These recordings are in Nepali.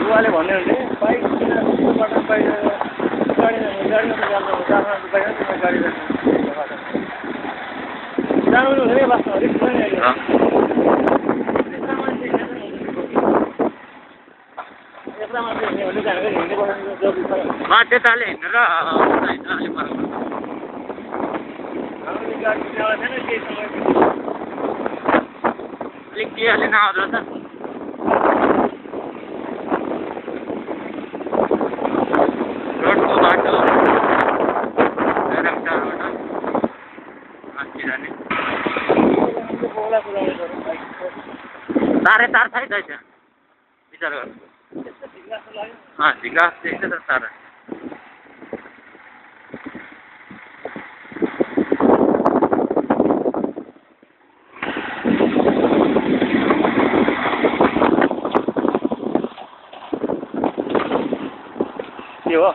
बुवाले भन्नुहुन्थ्यो बाइक बाटो बाहिर गाडीमा गाडी जानु हुँदैन बास्न रिक्स पनि त्यताले हिँड्नु र अलिक के नआउँदो रहेछ रोडको बाटो तारै तार छैन विचार गर्नु झिङ्गा त्यही त तार के हो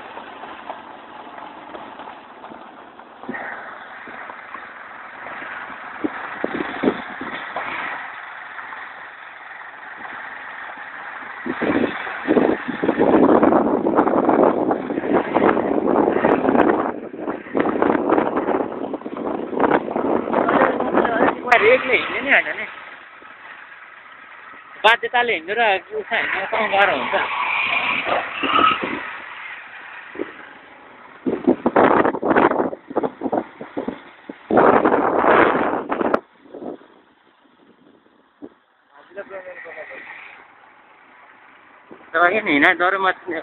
रेगले हिँड्ने नि होइन नि बाध्यताले हिँड्नु र उसा हिँड्नु कहाँ गाह्रो हुन्छ तपाईँ हिँड्न डर मच्ने